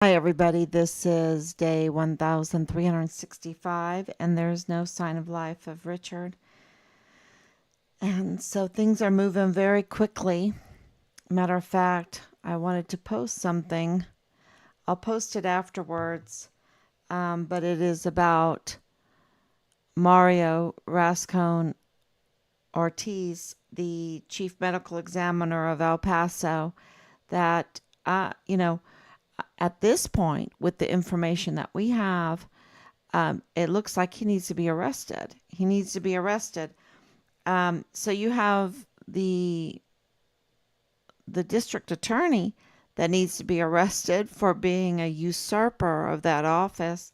Hi, everybody. This is day 1365, and there's no sign of life of Richard. And so things are moving very quickly. Matter of fact, I wanted to post something. I'll post it afterwards, but it is about Mario Rascon Ortiz, the chief medical examiner of El Paso, that, at this point, with the information that we have, it looks like he needs to be arrested. He needs to be arrested. So you have the district attorney that needs to be arrested for being a usurper of that office,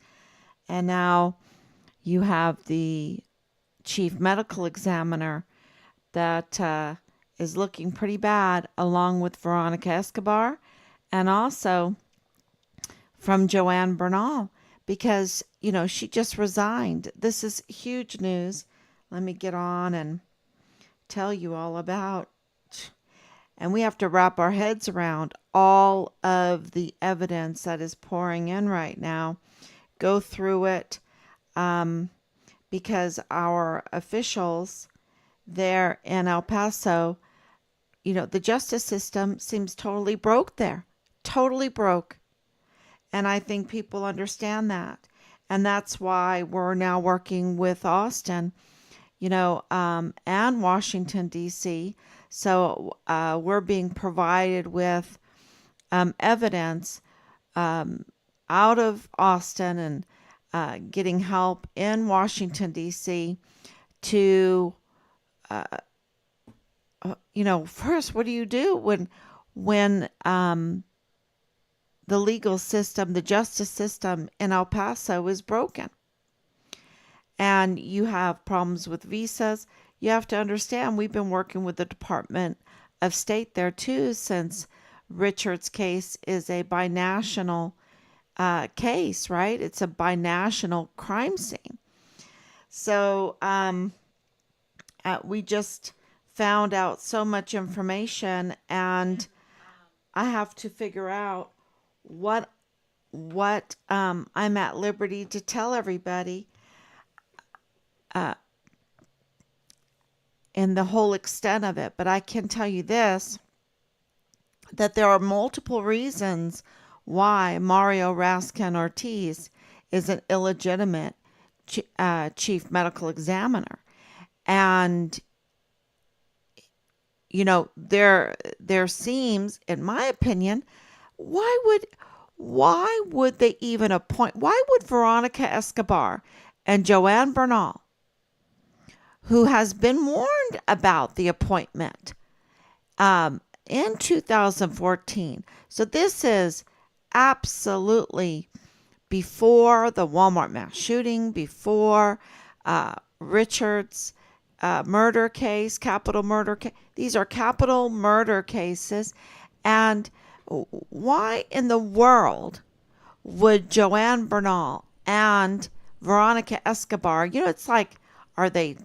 and now you have the chief medical examiner that is looking pretty bad, along with Veronica Escobar, and also from Joanne Bernal, because, she just resigned. This is huge news. Let me get on and tell you all about. And we have to wrap our heads around all of the evidence that is pouring in right now. Go through it, because our officials there in El Paso, the justice system seems totally broke there. Totally broke. And I think people understand that. And that's why we're now working with Austin, and Washington, D.C. So we're being provided with evidence out of Austin and getting help in Washington, D.C. to, first, what do you do when the legal system, the justice system in El Paso is broken? And you have problems with visas. You have to understand, we've been working with the Department of State there too, since Richard's case is a binational case, right? It's a binational crime scene. So we just found out so much information, and I have to figure out what I'm at liberty to tell everybody, and the whole extent of it. But I can tell you this, that there are multiple reasons why Mario Raskin Ortiz is an illegitimate chief medical examiner. And, there seems, in my opinion, why would they even appoint, why would Veronica Escobar and Joanne Bernal, who has been warned about the appointment in 2014. So this is absolutely before the Walmart mass shooting, before Richard's murder case, capital murder case. These are capital murder cases. And why in the world would Joanne Bernal and Veronica Escobar, it's like, are they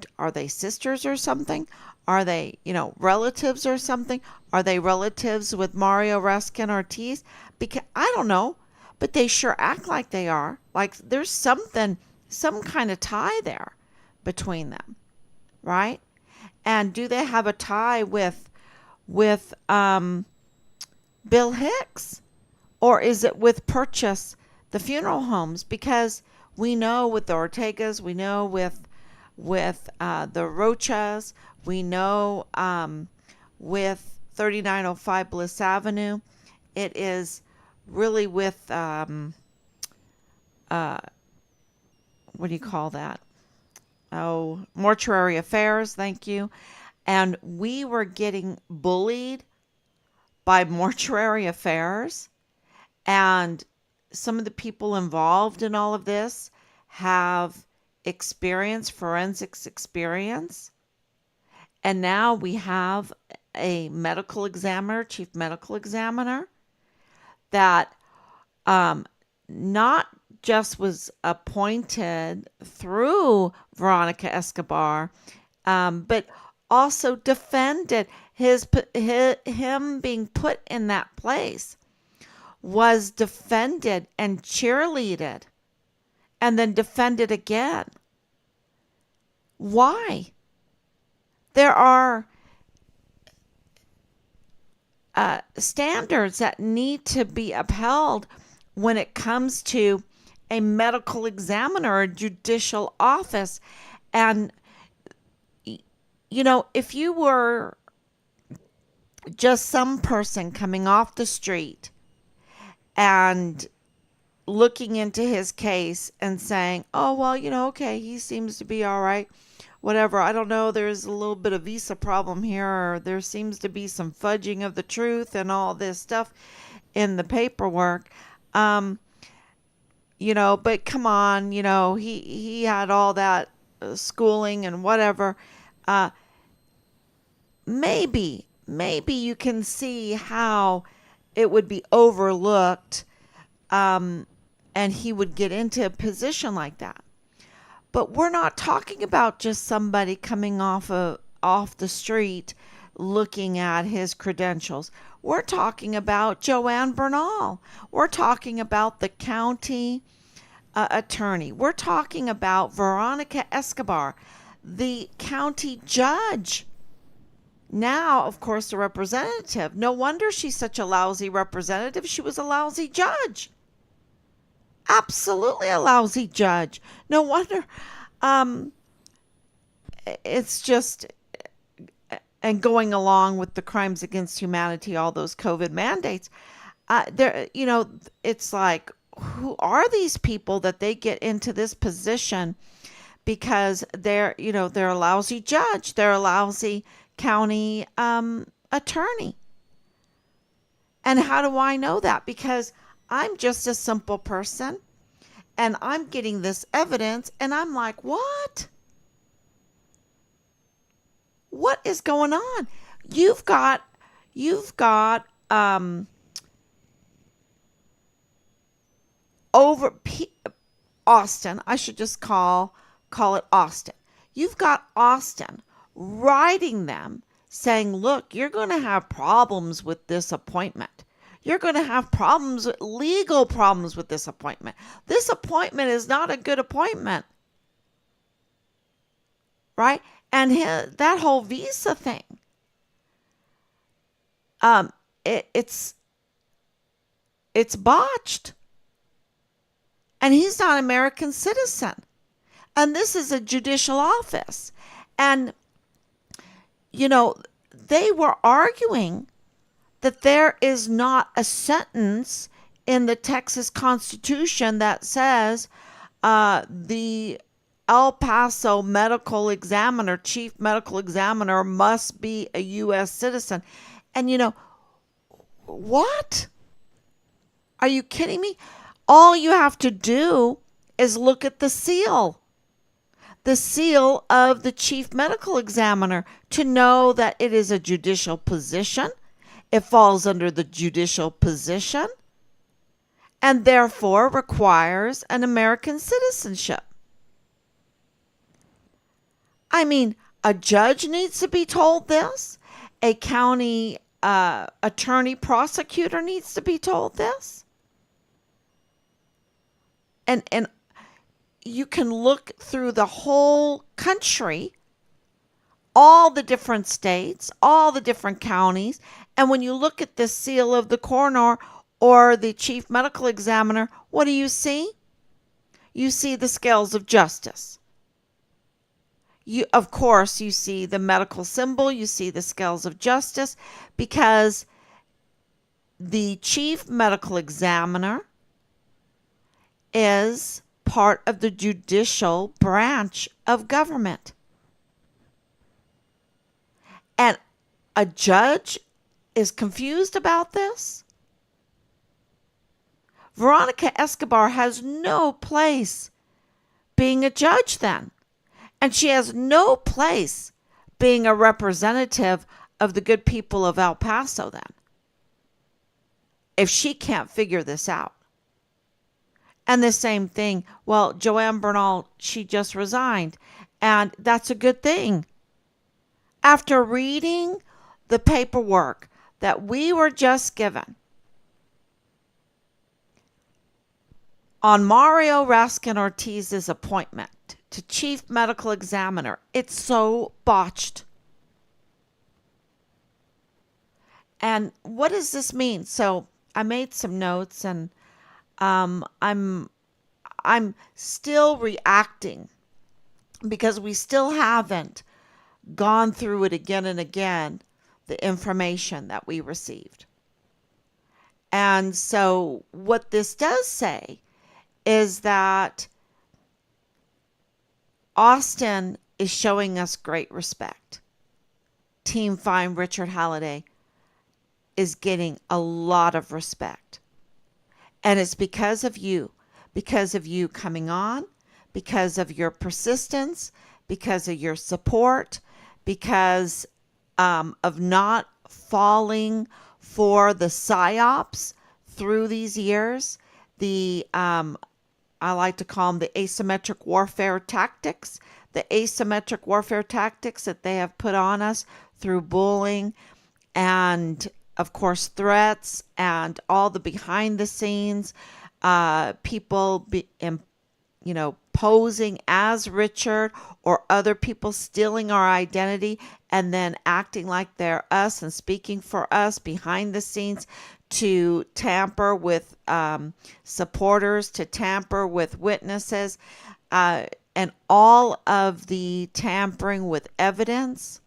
sisters or something? Are they, relatives or something? Are they relatives with Mario Raskin Ortiz? Because I don't know, but they sure act like they are. Like there's some kind of tie there between them, right? And do they have a tie with Bill Hicks, or is it with Purchase, the funeral homes? Because we know with the Ortegas, we know with the Rochas, we know with 3905 Bliss Avenue, it is really with what do you call that? Oh, mortuary affairs. Thank you. And we were getting bullied by mortuary affairs, and some of the people involved in all of this have forensics experience. And now we have a medical examiner, chief medical examiner, that not just was appointed through Veronica Escobar, but also defended him being put in that place was defended and cheerleaded and then defended again. Why? There are standards that need to be upheld when it comes to a medical examiner or judicial office. And, if you were just some person coming off the street and looking into his case and saying, oh, well, okay, he seems to be all right, whatever. I don't know. There's a little bit of visa problem here, or there seems to be some fudging of the truth and all this stuff in the paperwork. But come on, he had all that schooling and whatever. Maybe you can see how it would be overlooked, and he would get into a position like that. But we're not talking about just somebody coming off the street looking at his credentials. We're talking about Joanne Bernal. We're talking about the county attorney. We're talking about Veronica Escobar, the county judge. Now, of course, the representative. No wonder she's such a lousy representative. She was a lousy judge. Absolutely a lousy judge. No wonder. It's just, and going along with the crimes against humanity, all those COVID mandates. It's like, who are these people that they get into this position because they're a lousy judge, they're a lousy county attorney. And how do I know that? Because I'm just a simple person and I'm getting this evidence and I'm like, what? What is going on? You've got over Austin. I should just call it Austin. You've got Austin writing them saying, look, you're going to have problems with this appointment. You're going to have legal problems with this appointment. This appointment is not a good appointment. Right? And that whole visa thing, it's botched. And he's not an American citizen. And this is a judicial office. And, they were arguing that there is not a sentence in the Texas Constitution that says the El Paso chief medical examiner must be a U.S. citizen. And what? Are you kidding me? All you have to do is look at the seal of the chief medical examiner to know that it is a judicial position. It falls under the judicial position and therefore requires an American citizenship. I mean, a judge needs to be told this. A county attorney prosecutor needs to be told this. And you can look through the whole country, all the different states, all the different counties, and when you look at the seal of the coroner or the chief medical examiner, what do you see? You see the scales of justice. Of course, you see the medical symbol, you see the scales of justice, because the chief medical examiner is part of the judicial branch of government. And a judge is confused about this. Veronica Escobar has no place being a judge then. And she has no place being a representative of the good people of El Paso then, if she can't figure this out. And the same thing, well, Joanne Bernal, she just resigned, and that's a good thing. After reading, the paperwork that we were just given. On Mario Raskin Ortiz's appointment to chief medical examiner, it's so botched. And what does this mean? So I made some notes, and um, I'm I'm still reacting because we still haven't gone through it again and again, the information that we received. And so what this does say is that Austin is showing us great respect. Team Fine Richard Halliday is getting a lot of respect. And it's because of you coming on, because of your persistence, because of your support, because of not falling for the psyops through these years, the I like to call them the asymmetric warfare tactics, that they have put on us through bullying and, of course, threats and all the behind the scenes people posing as Richard or other people stealing our identity and then acting like they're us and speaking for us behind the scenes to tamper with supporters, to tamper with witnesses, and all of the tampering with evidence,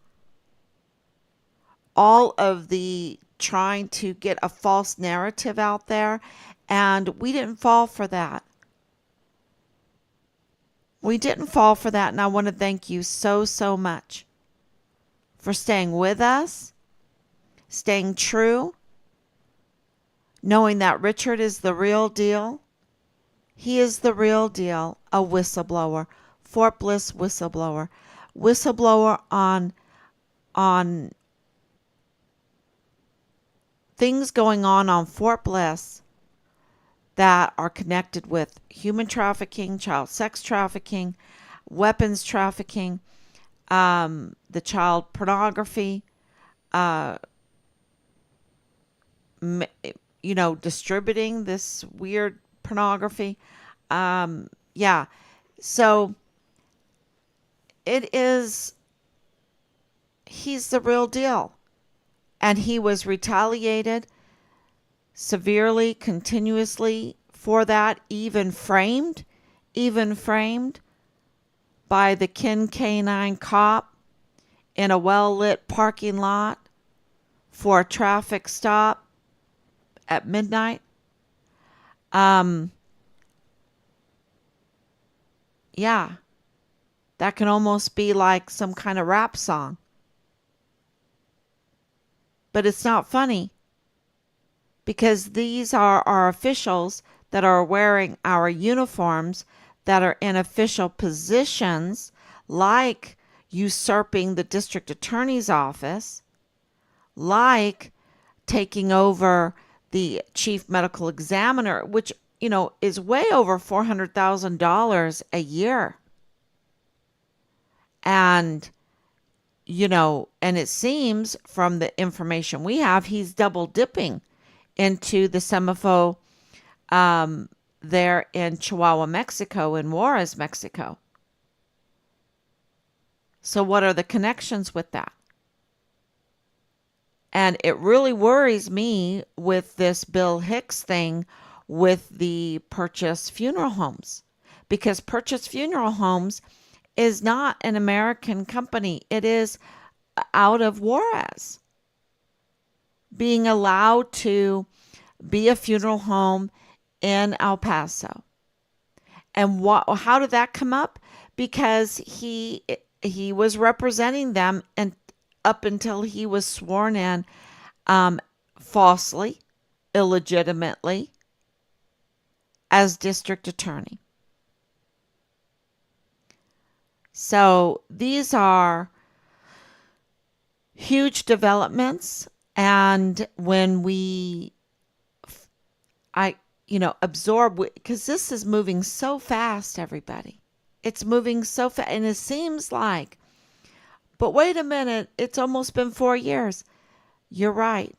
all of the trying to get a false narrative out there. And we didn't fall for that. We didn't fall for that. And I want to thank you so, so much for staying with us, staying true, knowing that Richard is the real deal. He is the real deal, a whistleblower, Fort Bliss whistleblower, on things going on Fort Bliss that are connected with human trafficking, child sex trafficking, weapons trafficking, the child pornography, distributing this weird pornography. Yeah. So he's the real deal. And he was retaliated severely, continuously for that, even framed by the Kin K-9 cop in a well-lit parking lot for a traffic stop at midnight. Yeah, that can almost be like some kind of rap song. But it's not funny because these are our officials that are wearing our uniforms, that are in official positions, like usurping the district attorney's office, like taking over the chief medical examiner, which, is way over $400,000 a year. And and it seems from the information we have, he's double dipping into the Semifo there in Chihuahua, Mexico, in Juarez, Mexico. So what are the connections with that? And it really worries me with this Bill Hicks thing with the Purchase Funeral Homes, because Purchase Funeral Homes is not an American company. It is out of Juarez, being allowed to be a funeral home in El Paso. And how did that come up? Because he was representing them and up until he was sworn in falsely, illegitimately, as district attorney. So these are huge developments. And when absorb, because this is moving so fast, everybody. It's moving so fast. And it seems like, but wait a minute, it's almost been 4 years. You're right.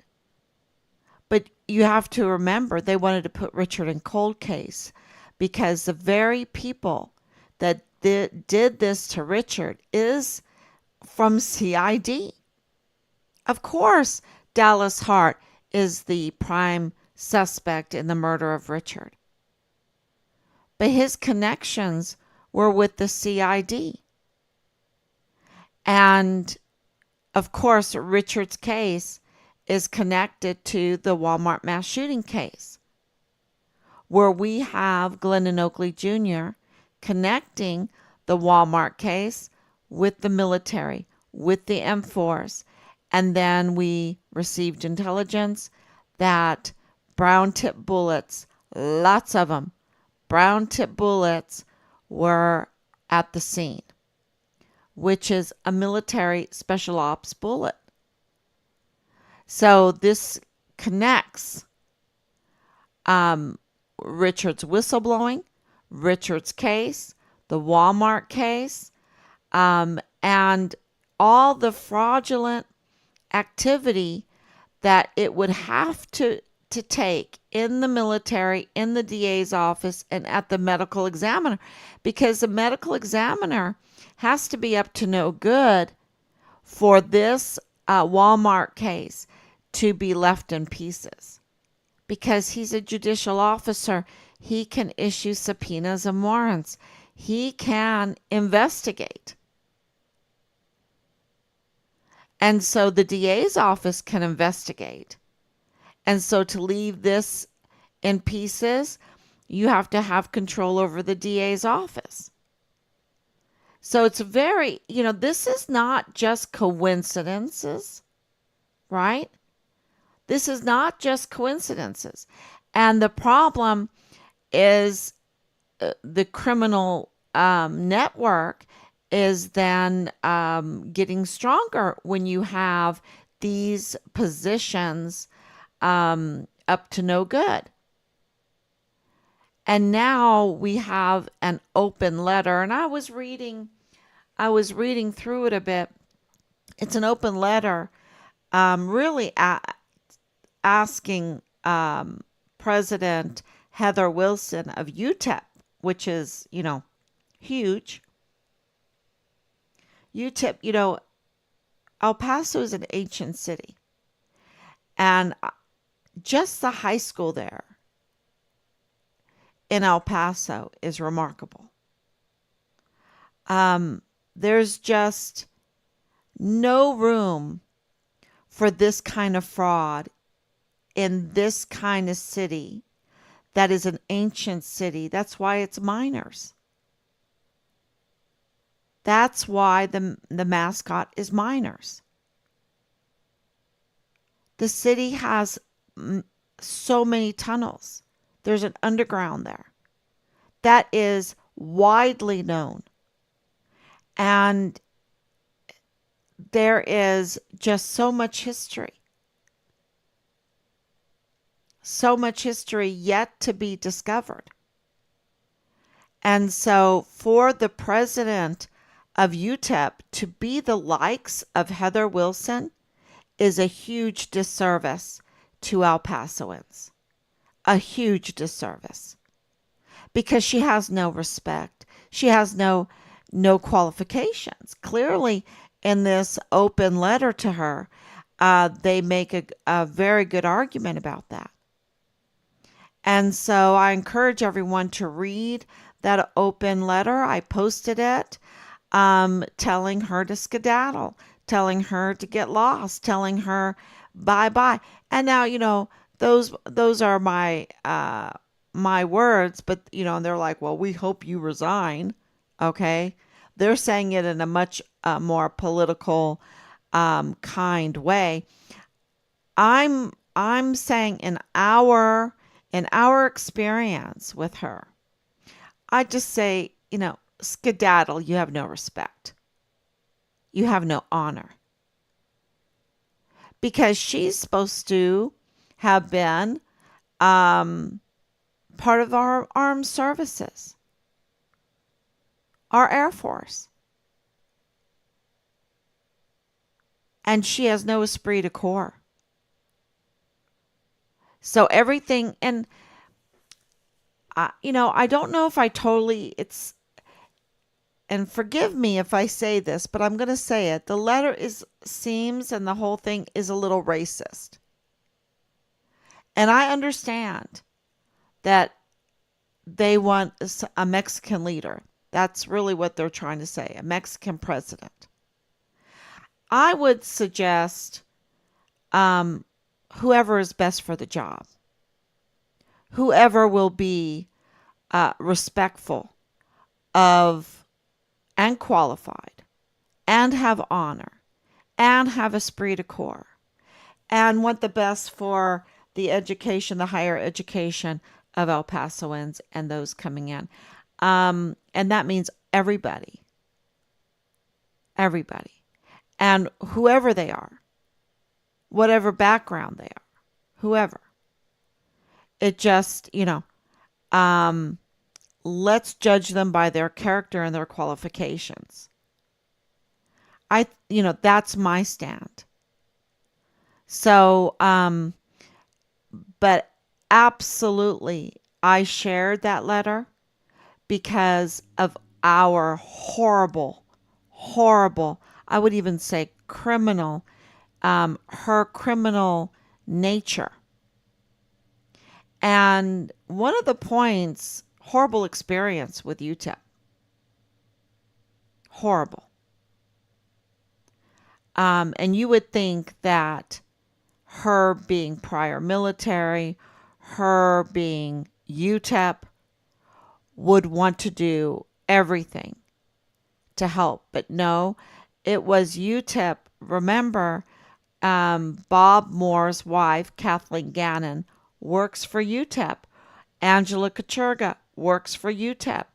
But you have to remember, they wanted to put Richard in cold case. because the very people that did this to Richard is from CID. Of course, Dallas Hart is the prime suspect in the murder of Richard. But his connections were with the CID. And of course, Richard's case is connected to the Walmart mass shooting case, where we have Glendon Oakley Jr. connecting the Walmart case with the military, with the M4s. And then we received intelligence that brown tip bullets, lots of them, brown tip bullets were at the scene, which is a military special ops bullet. So this connects Richard's whistleblowing, Richard's case, the Walmart case, and all the fraudulent activity that it would have to take in the military, in the DA's office, and at the medical examiner, because the medical examiner has to be up to no good for this Walmart case to be left in pieces. Because he's a judicial officer, he can issue subpoenas and warrants. He can investigate. And so the DA's office can investigate. And so to leave this in pieces, you have to have control over the DA's office. So it's very, this is not just coincidences, right? This is not just coincidences. And the problem is the criminal network is then getting stronger when you have these positions up to no good. And now we have an open letter, and I was reading through it a bit. It's an open letter, really asking President Heather Wilson of UTEP, which is, huge. UTEP, El Paso is an ancient city. And just the high school there in El Paso is remarkable. There's just no room for this kind of fraud in this kind of city that is an ancient city. That's why it's miners. That's why the mascot is miners. The city has so many tunnels. There's an underground there that is widely known. And there is just so much history. So much history yet to be discovered. And so for the president of UTEP to be the likes of Heather Wilson is a huge disservice to El Pasoans. A huge disservice. Because she has no respect. She has no qualifications. Clearly, in this open letter to her, they make a very good argument about that. And so I encourage everyone to read that open letter. I posted it, telling her to skedaddle, telling her to get lost, telling her bye-bye. And now, those are my words, but, they're like, well, we hope you resign. Okay. They're saying it in a much more political, kind way. I'm saying in our experience with her, I just say, skedaddle. You have no respect. You have no honor. Because she's supposed to have been part of our armed services, our Air Force. And she has no esprit de corps. So everything, and I don't know if I totally, and forgive me if I say this, but I'm going to say it. The letter seems, and the whole thing is a little racist. And I understand that they want a Mexican leader. That's really what they're trying to say, a Mexican president. I would suggest whoever is best for the job, whoever will be respectful of and qualified and have honor and have esprit de corps and want the best for the education, the higher education of El Pasoans and those coming in. And that means everybody. Everybody. And whoever they are, whatever background they are, whoever. It just, let's judge them by their character and their qualifications. That's my stand. So, but absolutely, I shared that letter because of our horrible, I would even say criminal, her criminal nature. And one of the points, horrible experience with UTEP. Horrible. And you would think that her being prior military, her being UTEP, would want to do everything to help. But no, it was UTEP. Remember, Bob Moore's wife, Kathleen Gannon, works for UTEP. Angela Kachurga works for UTEP.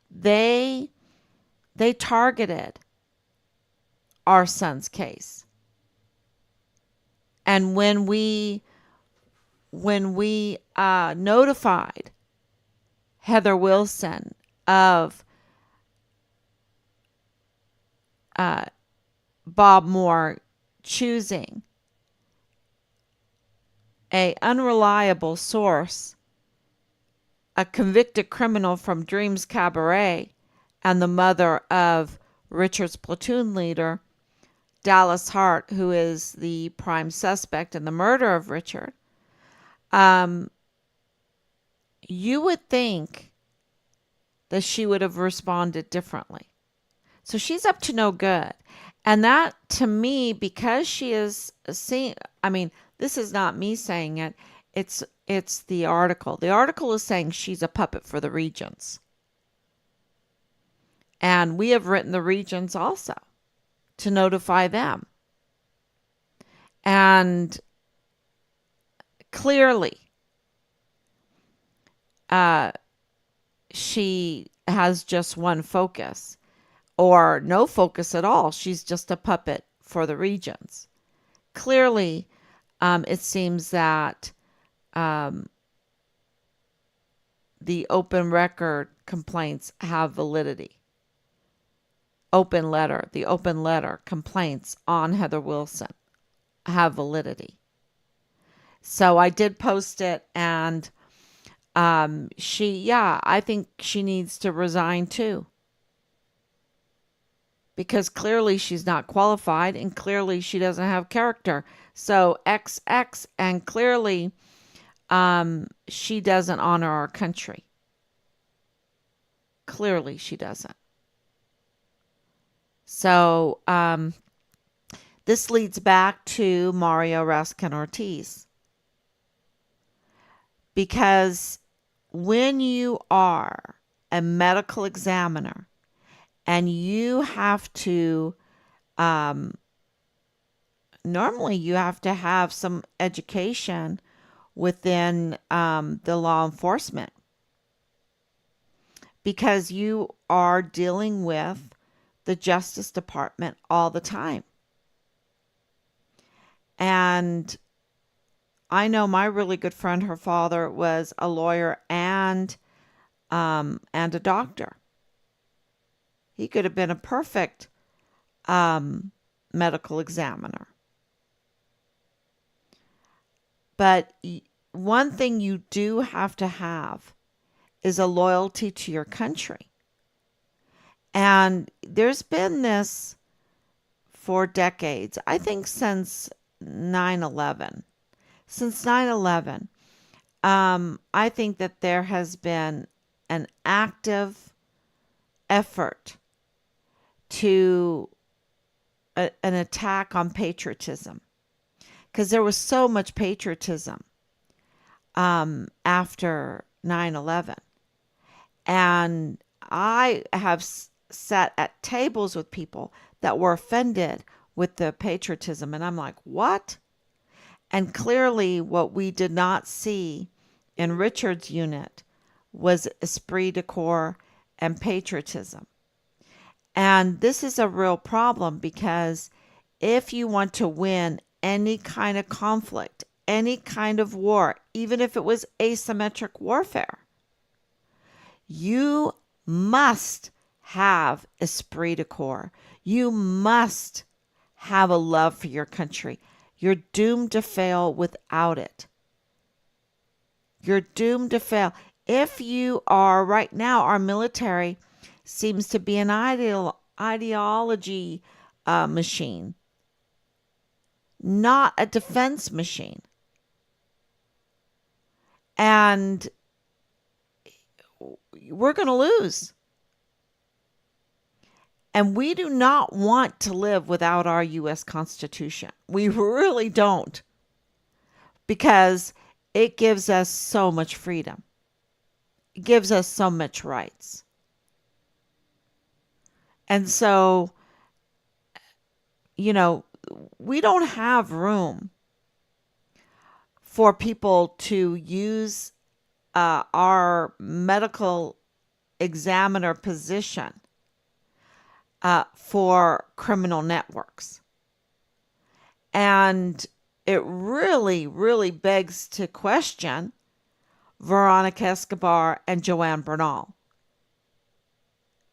They targeted our son's case. And when we notified Heather Wilson of Bob Moore choosing a unreliable source, a convicted criminal from Dreams Cabaret, and the mother of Richard's platoon leader, Dallas Hart, who is the prime suspect in the murder of Richard, you would think that she would have responded differently. So she's up to no good. And that, to me, because she is seeing, this is not me saying it, it's the article. The article is saying she's a puppet for the regions. And we have written the regions also to notify them. And clearly, she has just one focus, or no focus at all. She's just a puppet for the regions. Clearly, it seems that the open record complaints have validity. The open letter complaints on Heather Wilson have validity. So I did post it, and I think she needs to resign too. Because clearly she's not qualified, and clearly she doesn't have character. So XX, and clearly she doesn't honor our country. Clearly she doesn't. So this leads back to Mario Raskin Ortiz. Because when you are a medical examiner and you have to, normally you have to have some education within the law enforcement, because you are dealing with the Justice Department all the time. And I know my really good friend, her father was a lawyer and a doctor. He could have been a perfect medical examiner. But one thing you do have to have is a loyalty to your country. And there's been this for decades, I think since 9/11. Since 9/11, I think that there has been an active effort to an attack on patriotism, because there was so much patriotism after 9/11. And I have sat at tables with people that were offended with the patriotism. And I'm like, what? And clearly, what we did not see in Richard's unit was esprit de corps and patriotism. And this is a real problem, because if you want to win any kind of conflict, any kind of war, even if it was asymmetric warfare, you must have esprit de corps. You must have a love for your country. You're doomed to fail without it. You're doomed to fail. If you are, right now, our military seems to be an ideology machine, not a defense machine. And we're going to lose. And we do not want to live without our U.S. Constitution. We really don't. Because it gives us so much freedom. It gives us so much rights. And so, we don't have room for people to use our medical examiner position for criminal networks. And it really, really begs to question Veronica Escobar and Joanne Bernal.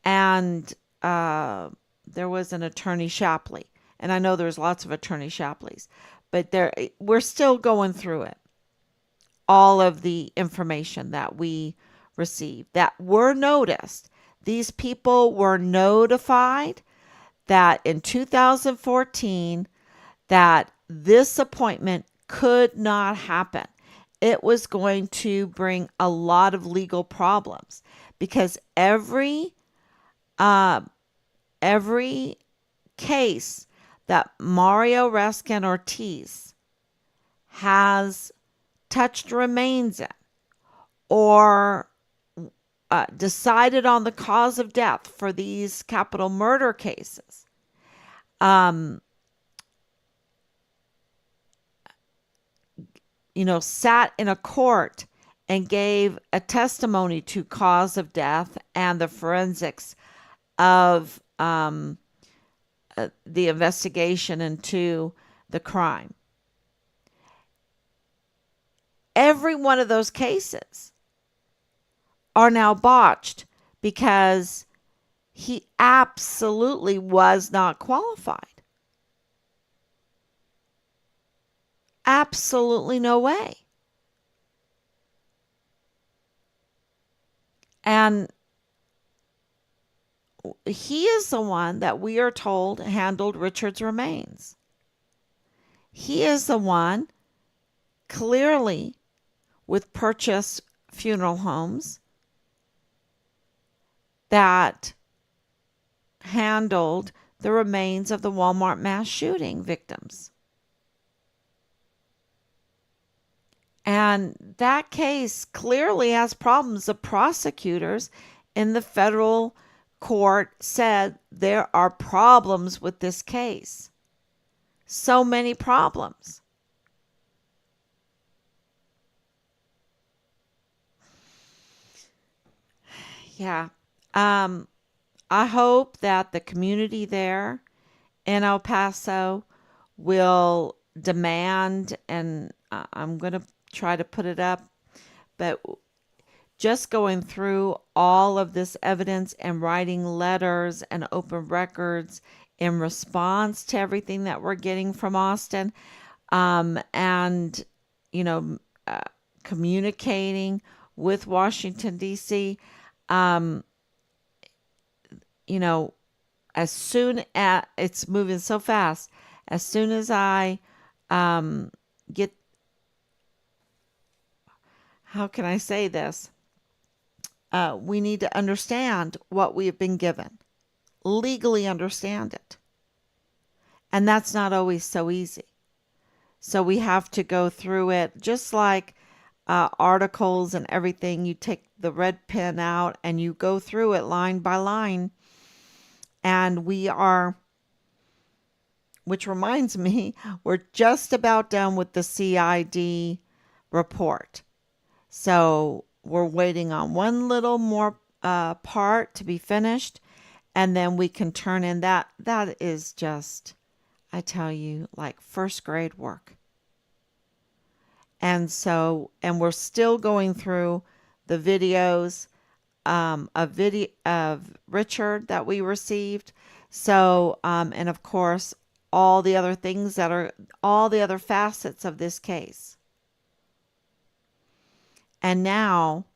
And there was an attorney Shapley. And I know there's lots of attorney Shapleys. But we're still going through it. All of the information that we received, that were noticed. These people were notified that in 2014 that this appointment could not happen. It was going to bring a lot of legal problems, because every case that Mario Raskin Ortiz has touched remains in, or decided on the cause of death for these capital murder cases, sat in a court and gave a testimony to cause of death and the forensics of the investigation into the crime. Every one of those cases are now botched because he absolutely was not qualified. Absolutely no way. And he is the one that we are told handled Richard's remains. He is the one, clearly, with Purchase Funeral Homes, that handled the remains of the Walmart mass shooting victims. And that case clearly has problems. The prosecutors in the federal court said there are problems with this case. So many problems. Yeah. I hope that the community there in El Paso will demand, and I'm going to try to put it up, but just going through all of this evidence and writing letters and open records in response to everything that we're getting from Austin, and, communicating with Washington, D.C. Um, you know, as soon as it's moving so fast, as soon as I get, how can I say this? We need to understand what we have been given, legally understand it. And that's not always so easy. So we have to go through it just like articles and everything. You take the red pen out and you go through it line by line. And we are, which reminds me, we're just about done with the CID report. So we're waiting on one little more part to be finished. And then we can turn in that. That is just, I tell you, like first grade work. And so, and we're still going through the videos of Richard that we received. So, and of course, all the other things that are all the other facets of this case. And now,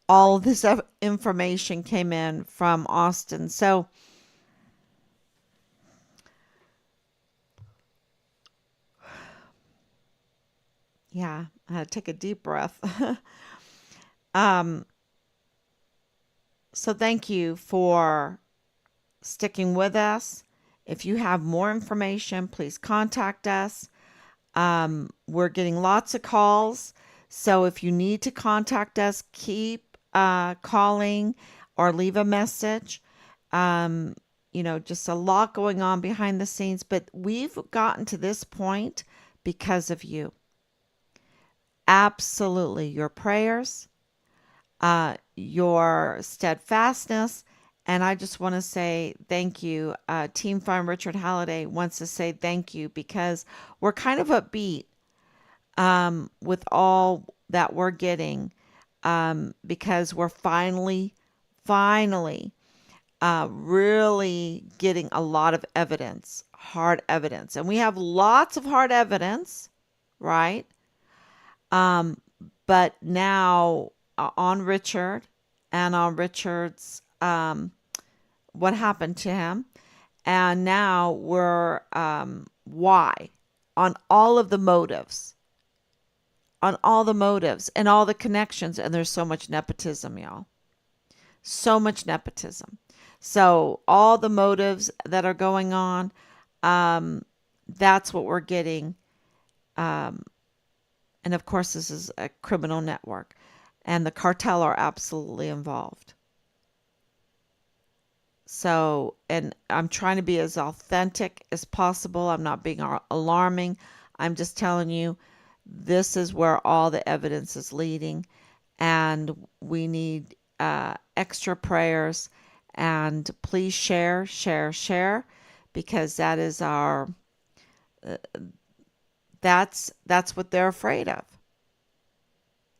all this information came in from Austin. So, yeah, I had to take a deep breath. um, so thank you for sticking with us. If you have more information, please contact us. We're getting lots of calls. So if you need to contact us, keep calling or leave a message. Just a lot going on behind the scenes, but we've gotten to this point because of you. Absolutely. Your prayers, your steadfastness. And I just want to say thank you. Team Farm Richard Halliday wants to say thank you because we're kind of upbeat with all that we're getting because we're finally really getting a lot of evidence, hard evidence. And we have lots of hard evidence, right? But now on Richard and on Richard's, what happened to him. And now we're, why? On all of the motives. On all the motives and all the connections. And there's so much nepotism, y'all. So much nepotism. So all the motives that are going on, that's what we're getting. And of course, this is a criminal network. And the cartel are absolutely involved. So, and I'm trying to be as authentic as possible. I'm not being alarming. I'm just telling you this is where all the evidence is leading. And we need extra prayers. And please share, because that is our, that's what they're afraid of,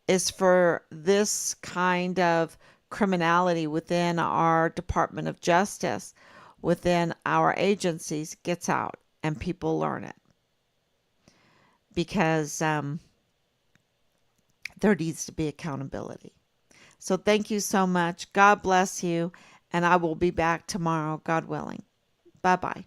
is for this kind of criminality within our Department of Justice, within our agencies, gets out and people learn it. Because there needs to be accountability. So thank you so much. God bless you. And I will be back tomorrow, God willing. Bye-bye.